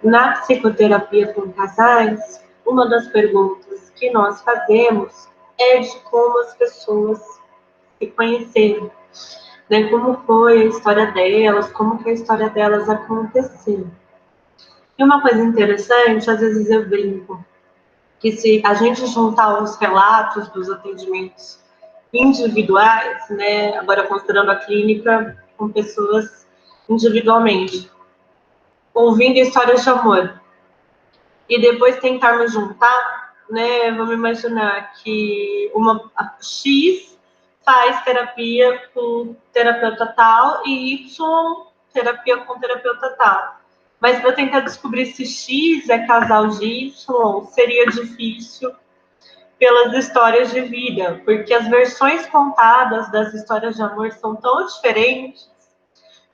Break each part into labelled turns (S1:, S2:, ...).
S1: Na psicoterapia com casais, uma das perguntas que nós fazemos é de como as pessoas se conheceram, né? Como foi a história delas, como que a história delas aconteceu. E uma coisa interessante, às vezes eu brinco, que se a gente juntar os relatos dos atendimentos individuais, né, agora considerando a clínica com pessoas individualmente, ouvindo histórias de amor, e depois tentarmos juntar, né, vamos imaginar que uma X faz terapia com terapeuta tal e Y terapia com terapeuta tal. Mas para tentar descobrir se X é casal de Y, seria difícil pelas histórias de vida, porque as versões contadas das histórias de amor são tão diferentes,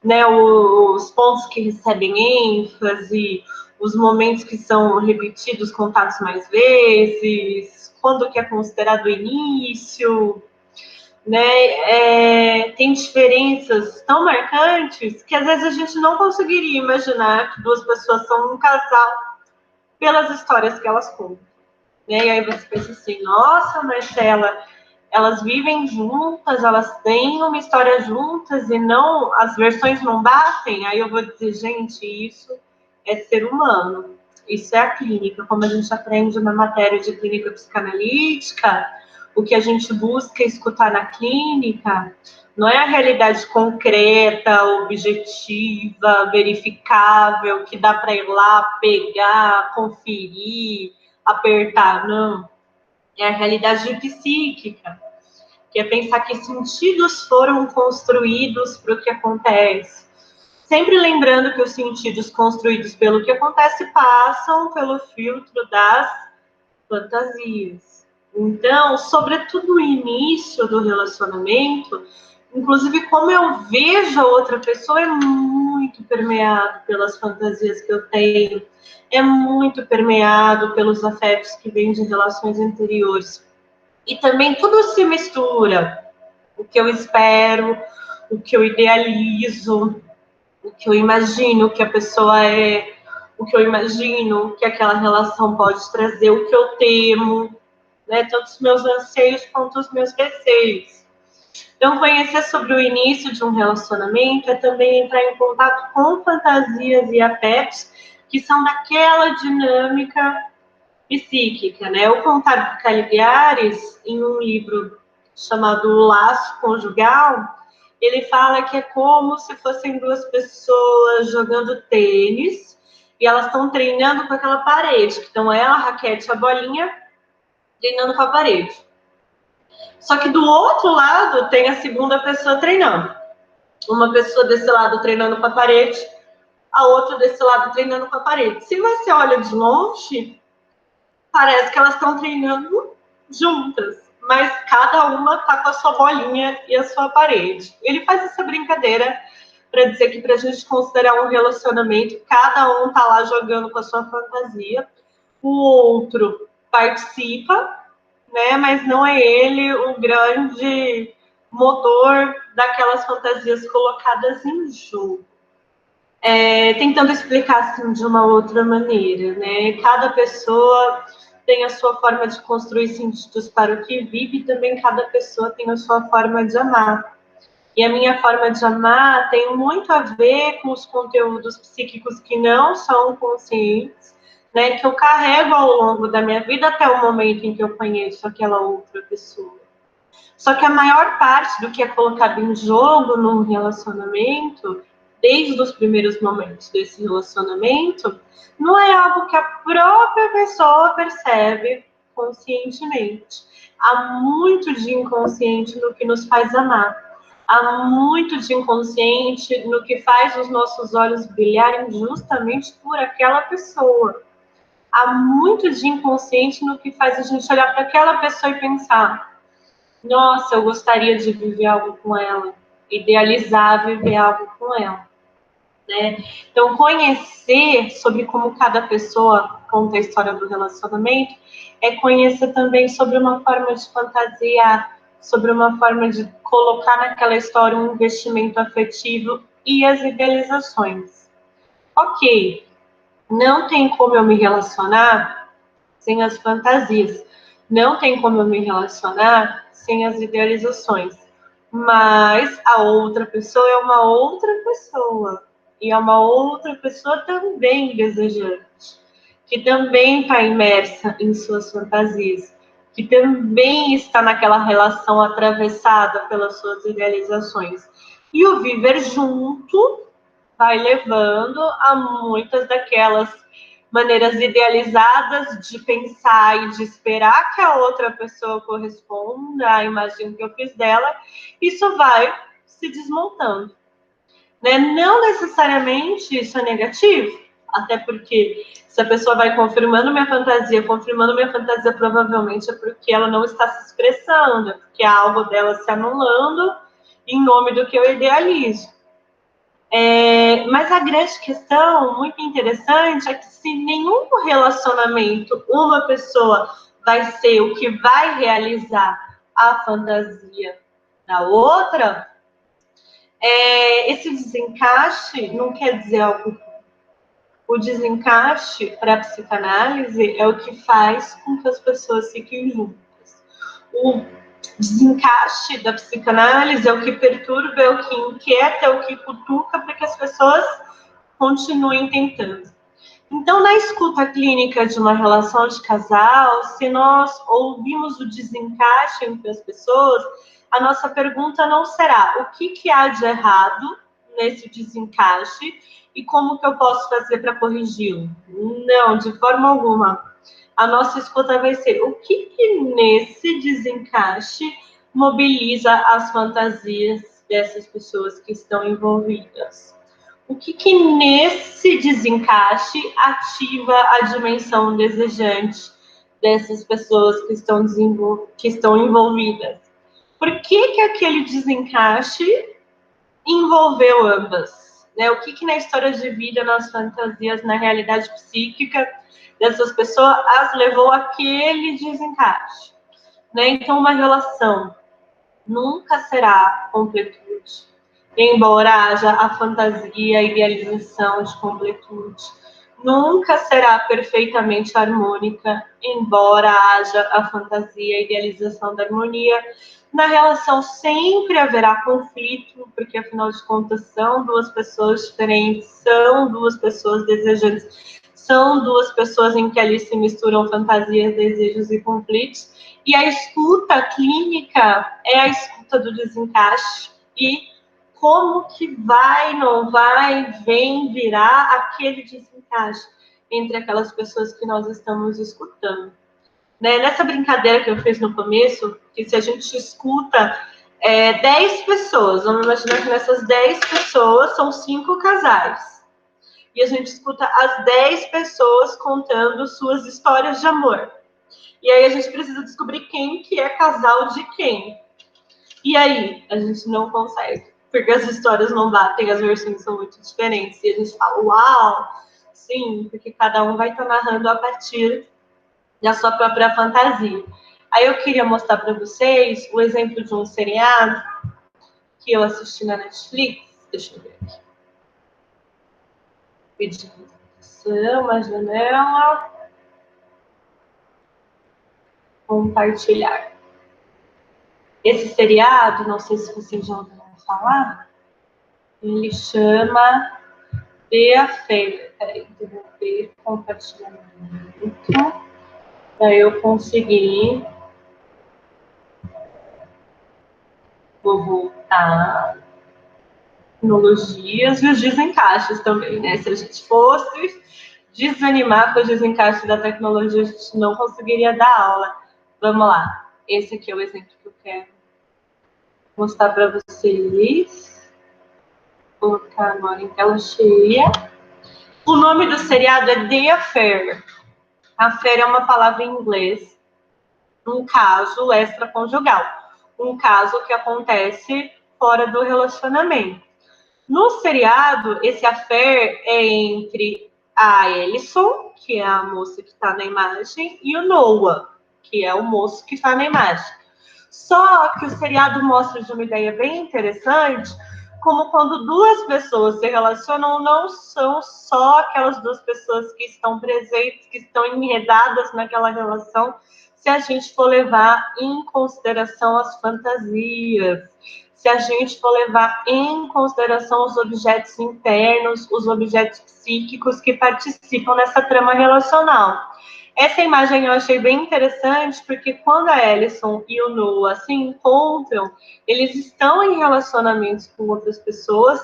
S1: né? Os pontos que recebem ênfase, os momentos que são repetidos, contados mais vezes, quando que é considerado o início, né? Tem diferenças tão marcantes que às vezes a gente não conseguiria imaginar que duas pessoas são um casal pelas histórias que elas contam. Né? E aí você pensa assim, nossa, Marcela, elas vivem juntas, elas têm uma história juntas e não, as versões não batem. Aí eu vou dizer, gente, isso é ser humano, isso é a clínica, como a gente aprende na matéria de clínica psicanalítica, o que a gente busca escutar na clínica não é a realidade concreta, objetiva, verificável, que dá para ir lá, pegar, conferir, apertar, não. É a realidade psíquica, que é pensar que sentidos foram construídos para o que acontece. Sempre lembrando que os sentidos construídos pelo que acontece passam pelo filtro das fantasias. Então, sobretudo no início do relacionamento, inclusive como eu vejo a outra pessoa é muito permeado pelas fantasias que eu tenho, é muito permeado pelos afetos que vêm de relações anteriores. E também tudo se mistura. O que eu espero, o que eu idealizo, o que eu imagino que a pessoa é, o que eu imagino que aquela relação pode trazer, o que eu temo, né? Tanto os meus anseios quanto os meus receios. Então, conhecer sobre o início de um relacionamento é também entrar em contato com fantasias e afetos que são daquela dinâmica psíquica, né? O Contário Caligari, em um livro chamado O Laço Conjugal, ele fala que é como se fossem duas pessoas jogando tênis e elas estão treinando com aquela parede. Então, ela, a raquete, a bolinha, treinando com a parede. Só que do outro lado tem a segunda pessoa treinando. Uma pessoa desse lado treinando com a parede, a outra desse lado treinando com a parede. Se você olha de longe, parece que elas estão treinando juntas, mas cada uma está com a sua bolinha e a sua parede. Ele faz essa brincadeira para dizer que para a gente considerar um relacionamento, cada um está lá jogando com a sua fantasia, o outro participa, né? Mas não é ele o grande motor daquelas fantasias colocadas em jogo. Tentando explicar assim de uma outra maneira, né? Cada pessoa tem a sua forma de construir sentidos para o que vive e também cada pessoa tem a sua forma de amar. E a minha forma de amar tem muito a ver com os conteúdos psíquicos que não são conscientes, né? Que eu carrego ao longo da minha vida até o momento em que eu conheço aquela outra pessoa. Só que a maior parte do que é colocado em jogo num relacionamento, desde os primeiros momentos desse relacionamento, não é algo que a própria pessoa percebe conscientemente. Há muito de inconsciente no que nos faz amar. Há muito de inconsciente no que faz os nossos olhos brilharem justamente por aquela pessoa. Há muito de inconsciente no que faz a gente olhar para aquela pessoa e pensar: nossa, eu gostaria de viver algo com ela, idealizar viver algo com ela, né? Então, conhecer sobre como cada pessoa conta a história do relacionamento é conhecer também sobre uma forma de fantasiar, sobre uma forma de colocar naquela história um investimento afetivo e as idealizações. Ok, Não tem como eu me relacionar sem as fantasias. Não tem como eu me relacionar sem as idealizações. Mas a outra pessoa é uma outra pessoa. E é uma outra pessoa também desejante, que também está imersa em suas fantasias, que também está naquela relação atravessada pelas suas idealizações. E o viver junto vai levando a muitas daquelas maneiras idealizadas de pensar e de esperar que a outra pessoa corresponda à imagem que eu fiz dela. Isso vai se desmontando, né? Não necessariamente isso é negativo, até porque se a pessoa vai confirmando minha fantasia, provavelmente é porque ela não está se expressando, é porque há algo dela se anulando em nome do que eu idealizo. Mas a grande questão, muito interessante, é que se nenhum relacionamento uma pessoa vai ser o que vai realizar a fantasia da outra, esse desencaixe não quer dizer algo. O desencaixe para a psicanálise é o que faz com que as pessoas fiquem juntas. O desencaixe da psicanálise é o que perturba, é o que inquieta, é o que cutuca para que as pessoas continuem tentando. Então, na escuta clínica de uma relação de casal, se nós ouvimos o desencaixe entre as pessoas, a nossa pergunta não será o que há de errado nesse desencaixe e como que eu posso fazer para corrigi-lo. Não, de forma alguma. A nossa escuta vai ser o que nesse desencaixe mobiliza as fantasias dessas pessoas que estão envolvidas. O que nesse desencaixe ativa a dimensão desejante dessas pessoas que estão envolvidas? Por que aquele desencaixe envolveu ambas? Né? O que na história de vida, nas fantasias, na realidade psíquica dessas pessoas as levou àquele desencaixe? Né? Então, uma relação nunca será completude, embora haja a fantasia, a idealização de completude. Nunca será perfeitamente harmônica, embora haja a fantasia, a idealização da harmonia. Na relação sempre haverá conflito, porque afinal de contas são duas pessoas diferentes, são duas pessoas desejantes, são duas pessoas em que ali se misturam fantasias, desejos e conflitos. E a escuta clínica é a escuta do desencaixe e como que vai, não vai, vem, virá aquele desencaixe entre aquelas pessoas que nós estamos escutando. Né? Nessa brincadeira que eu fiz no começo, que se a gente escuta 10 pessoas, vamos imaginar que nessas 10 pessoas são 5 casais. E a gente escuta as 10 pessoas contando suas histórias de amor. E aí a gente precisa descobrir quem que é casal de quem. E aí a gente não consegue, porque as histórias não batem, as versões são muito diferentes. E a gente fala, uau, sim, porque cada um vai estar narrando a partir da sua própria fantasia. Aí eu queria mostrar para vocês o exemplo de um seriado que eu assisti na Netflix. Deixa eu ver aqui. Pedir uma janela. Compartilhar. Esse seriado, não sei se vocês já ouviram falar, ele chama The Affair. Peraí, eu vou ver compartilhamento para eu conseguir. Vou voltar. Tecnologias e os desencaixes também, né? Se a gente fosse desanimar com os desencaixes da tecnologia, a gente não conseguiria dar aula. Vamos lá. Esse aqui é o exemplo que eu quero mostrar para vocês. Vou colocar agora em tela cheia. O nome do seriado é The Affair. Affair é uma palavra em inglês. Um caso extraconjugal. Um caso que acontece fora do relacionamento. No seriado, esse affair é entre a Ellison, que é a moça que está na imagem, e o Noah, que é o moço que está na imagem. Só que o seriado mostra de uma ideia bem interessante como quando duas pessoas se relacionam, não são só aquelas duas pessoas que estão presentes, que estão enredadas naquela relação, se a gente for levar em consideração as fantasias, se a gente for levar em consideração os objetos internos, os objetos psíquicos que participam dessa trama relacional. Essa imagem eu achei bem interessante, porque quando a Ellison e o Noah se encontram, eles estão em relacionamentos com outras pessoas,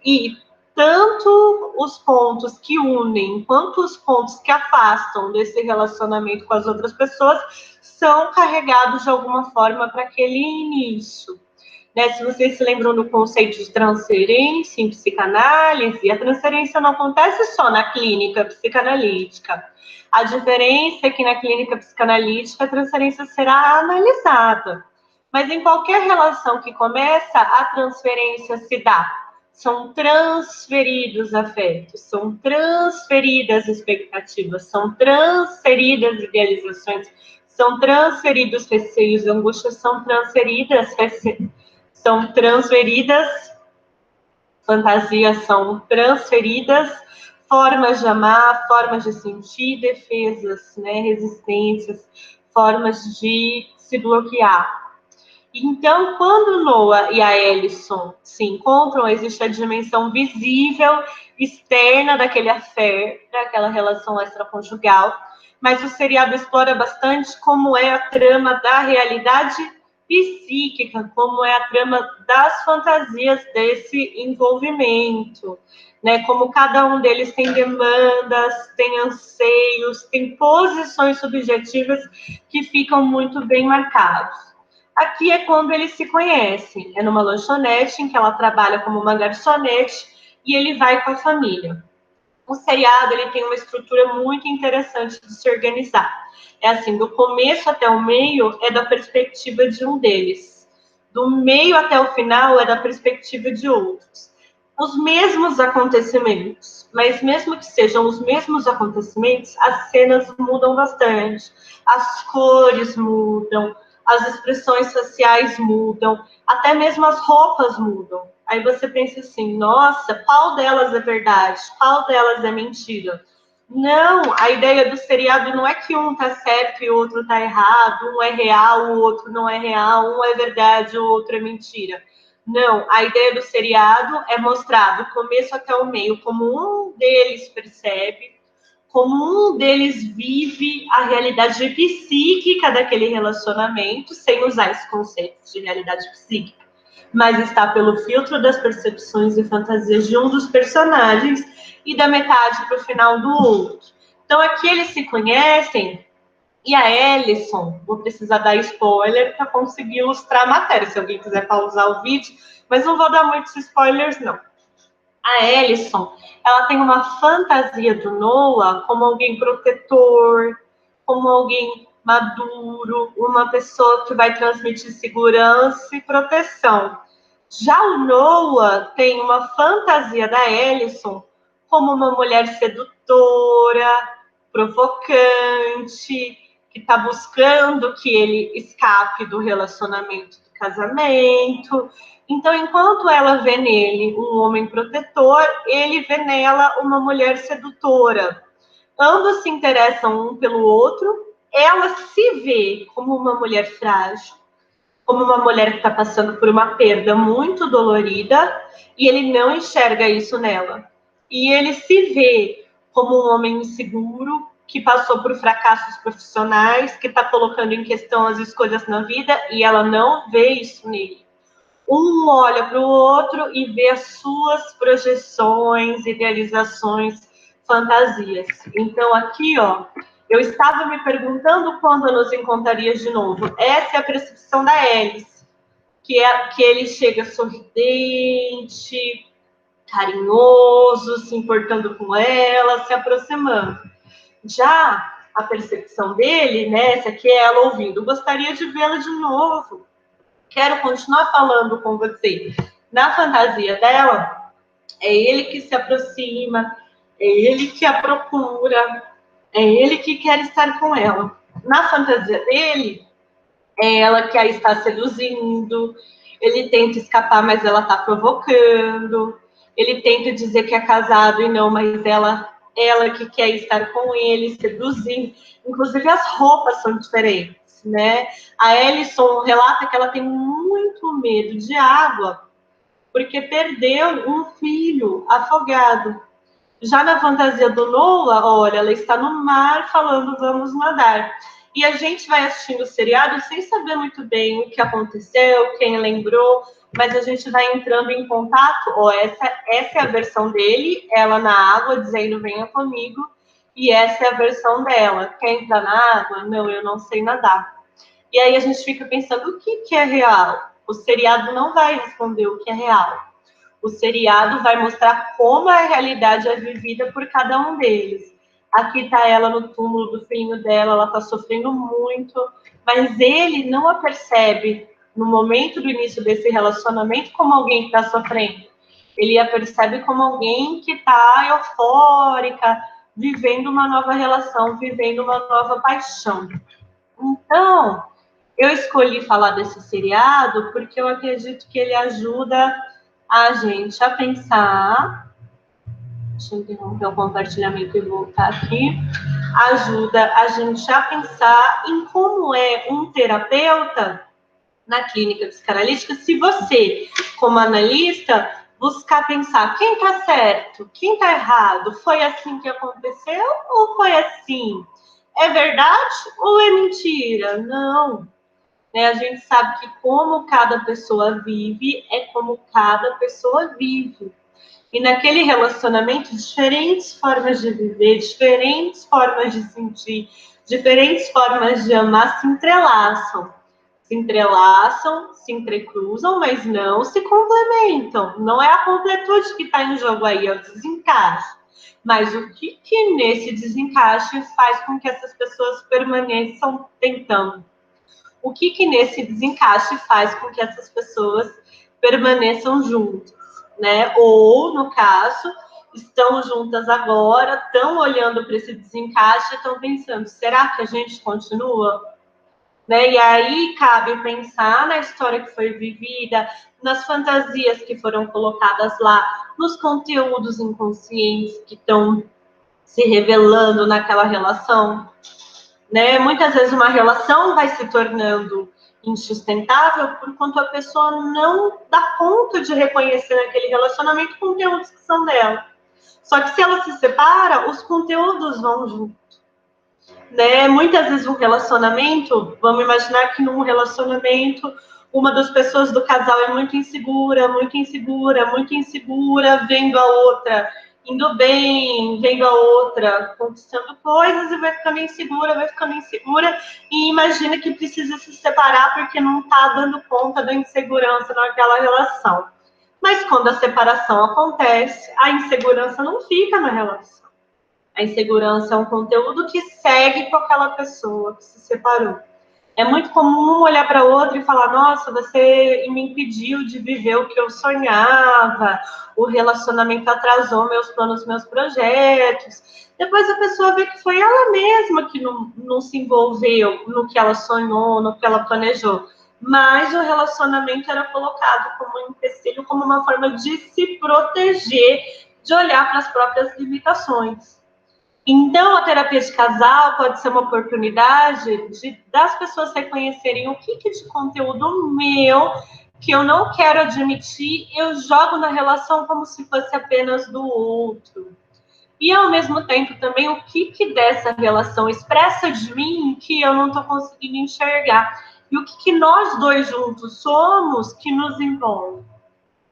S1: e tanto os pontos que unem, quanto os pontos que afastam desse relacionamento com as outras pessoas, são carregados de alguma forma para aquele início. Né? Se vocês se lembram do conceito de transferência em psicanálise, a transferência não acontece só na clínica psicanalítica. A diferença é que na clínica psicanalítica a transferência será analisada. Mas em qualquer relação que começa, a transferência se dá. São transferidos afetos, são transferidas expectativas, são transferidas idealizações, são transferidos receios, angústias, são transferidas fantasias são transferidas, formas de amar, formas de sentir, defesas, né, resistências, formas de se bloquear. Então, quando o Noah e a Ellison se encontram, existe a dimensão visível, externa daquele affair, daquela relação extraconjugal, mas o seriado explora bastante como é a trama da realidade psíquica, como é a trama das fantasias desse envolvimento, né? Como cada um deles tem demandas, tem anseios, tem posições subjetivas que ficam muito bem marcados. Aqui é quando eles se conhecem, é numa lanchonete em que ela trabalha como uma garçonete e ele vai com a família. O seriado ele tem uma estrutura muito interessante de se organizar. É assim, do começo até o meio é da perspectiva de um deles. Do meio até o final é da perspectiva de outros. Os mesmos acontecimentos, mas mesmo que sejam os mesmos acontecimentos, as cenas mudam bastante, as cores mudam, as expressões faciais mudam, até mesmo as roupas mudam. Aí você pensa assim, nossa, qual delas é verdade? Qual delas é mentira? Não, a ideia do seriado não é que um tá certo e o outro tá errado, um é real, o outro não é real, um é verdade, o outro é mentira. Não, a ideia do seriado é mostrar do começo até o meio como um deles percebe, como um deles vive a realidade psíquica daquele relacionamento, sem usar esse conceito de realidade psíquica, mas está pelo filtro das percepções e fantasias de um dos personagens e da metade para o final do outro. Então aqui eles se conhecem e a Ellison, vou precisar dar spoiler para conseguir ilustrar a matéria, se alguém quiser pausar o vídeo, mas não vou dar muitos spoilers não. A Ellison, ela tem uma fantasia do Noah como alguém protetor, como alguém maduro, uma pessoa que vai transmitir segurança e proteção. Já o Noah tem uma fantasia da Ellison como uma mulher sedutora, provocante, que está buscando que ele escape do relacionamento do casamento. Então, enquanto ela vê nele um homem protetor, ele vê nela uma mulher sedutora. Ambos se interessam um pelo outro. Ela se vê como uma mulher frágil, como uma mulher que está passando por uma perda muito dolorida, e ele não enxerga isso nela. E ele se vê como um homem inseguro, que passou por fracassos profissionais, que está colocando em questão as escolhas na vida, e ela não vê isso nele. Um olha para o outro e vê as suas projeções, idealizações, fantasias. Então, aqui, ó, eu estava me perguntando quando nos encontraria de novo. Essa é a percepção da Alice, que ele chega sorridente, carinhoso, se importando com ela, se aproximando. Já a percepção dele, né, essa aqui é ela ouvindo, gostaria de vê-la de novo. Quero continuar falando com você. Na fantasia dela, é ele que se aproxima, é ele que a procura, é ele que quer estar com ela. Na fantasia dele, é ela que a está seduzindo, Ele tenta escapar, mas ela tá provocando. Ele tenta dizer que é casado e não, mas ela que quer estar com ele, seduzindo. Inclusive as roupas são diferentes, né? A Ellison relata que ela tem muito medo de água, porque perdeu um filho afogado. Já na fantasia do Noah, olha, ela está no mar falando vamos nadar. E a gente vai assistindo o seriado sem saber muito bem o que aconteceu, quem lembrou, mas a gente vai entrando em contato. Ó, essa é a versão dele, ela na água, dizendo venha comigo, e essa é a versão dela. Quer entrar na água? Não, eu não sei nadar. E aí a gente fica pensando o que é real. O seriado não vai responder o que é real. O seriado vai mostrar como a realidade é vivida por cada um deles. Aqui está ela no túmulo do filhinho dela, ela está sofrendo muito, mas ele não a percebe no momento do início desse relacionamento como alguém que está sofrendo. Ele a percebe como alguém que está eufórica, vivendo uma nova relação, vivendo uma nova paixão. Então, eu escolhi falar desse seriado porque eu acredito que ele ajuda a gente a pensar. Deixa eu interromper o compartilhamento e voltar aqui. Ajuda a gente a pensar em como é um terapeuta na clínica psicanalítica, se você, como analista, buscar pensar quem está certo, quem está errado, foi assim que aconteceu ou foi assim? É verdade ou é mentira? Não. Né? A gente sabe que como cada pessoa vive, é como cada pessoa vive. E naquele relacionamento, diferentes formas de viver, diferentes formas de sentir, diferentes formas de amar se entrelaçam. Se entrelaçam, se entrecruzam, mas não se complementam. Não é a completude que está em jogo aí, é o desencaixe. Mas o que nesse desencaixe faz com que essas pessoas permaneçam tentando? O que nesse desencaixe faz com que essas pessoas permaneçam juntas, né? Ou, no caso, estão juntas agora, estão olhando para esse desencaixe e estão pensando, será que a gente continua? Né? E aí cabe pensar na história que foi vivida, nas fantasias que foram colocadas lá, nos conteúdos inconscientes que estão se revelando naquela relação. Né? Muitas vezes uma relação vai se tornando insustentável por quanto a pessoa não dá conta de reconhecer naquele relacionamento conteúdos que são dela. Só que se ela se separa, os conteúdos vão junto. Né? Muitas vezes um relacionamento, vamos imaginar que num relacionamento uma das pessoas do casal é muito insegura, muito insegura, muito insegura, vendo a outra indo bem, vendo a outra conquistando coisas e vai ficando insegura e imagina que precisa se separar porque não está dando conta da insegurança naquela relação. Mas quando a separação acontece, a insegurança não fica na relação. A insegurança é um conteúdo que segue com aquela pessoa que se separou. É muito comum um olhar para outra e falar, nossa, você me impediu de viver o que eu sonhava, o relacionamento atrasou meus planos, meus projetos. Depois a pessoa vê que foi ela mesma que não se envolveu no que ela sonhou, no que ela planejou. Mas o relacionamento era colocado como um empecilho, como uma forma de se proteger, de olhar para as próprias limitações. Então, a terapia de casal pode ser uma oportunidade das pessoas reconhecerem o que de conteúdo meu que eu não quero admitir, eu jogo na relação como se fosse apenas do outro. E, ao mesmo tempo, também o que dessa relação expressa de mim que eu não estou conseguindo enxergar. E o que nós dois juntos somos que nos envolve.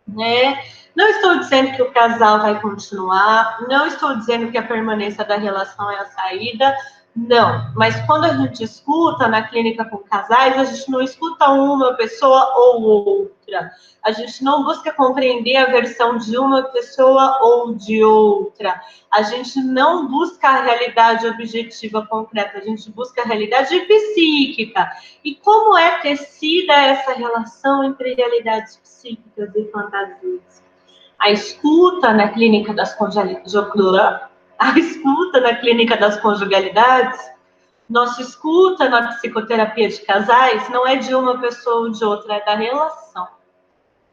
S1: Né? Não estou dizendo que o casal vai continuar, não estou dizendo que a permanência da relação é a saída, não. Mas quando a gente escuta na clínica com casais, a gente não escuta uma pessoa ou outra. A gente não busca compreender a versão de uma pessoa ou de outra. A gente não busca a realidade objetiva concreta, a gente busca a realidade psíquica. E como é tecida essa relação entre realidades psíquicas e fantasias? A escuta na clínica das conjugalidades, nossa escuta na psicoterapia de casais não é de uma pessoa ou de outra, é da relação.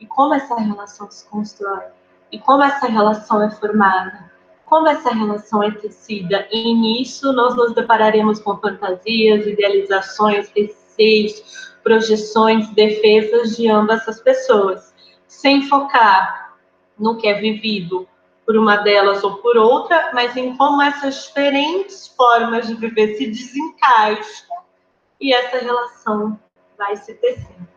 S1: e como essa relação se constrói, e como essa relação é formada, como essa relação é tecida. E nisso nós nos depararemos com fantasias, idealizações, receios, projeções, defesas de ambas as pessoas, sem focar no que é vivido por uma delas ou por outra, mas em como essas diferentes formas de viver se desencaixam e essa relação vai se tecendo.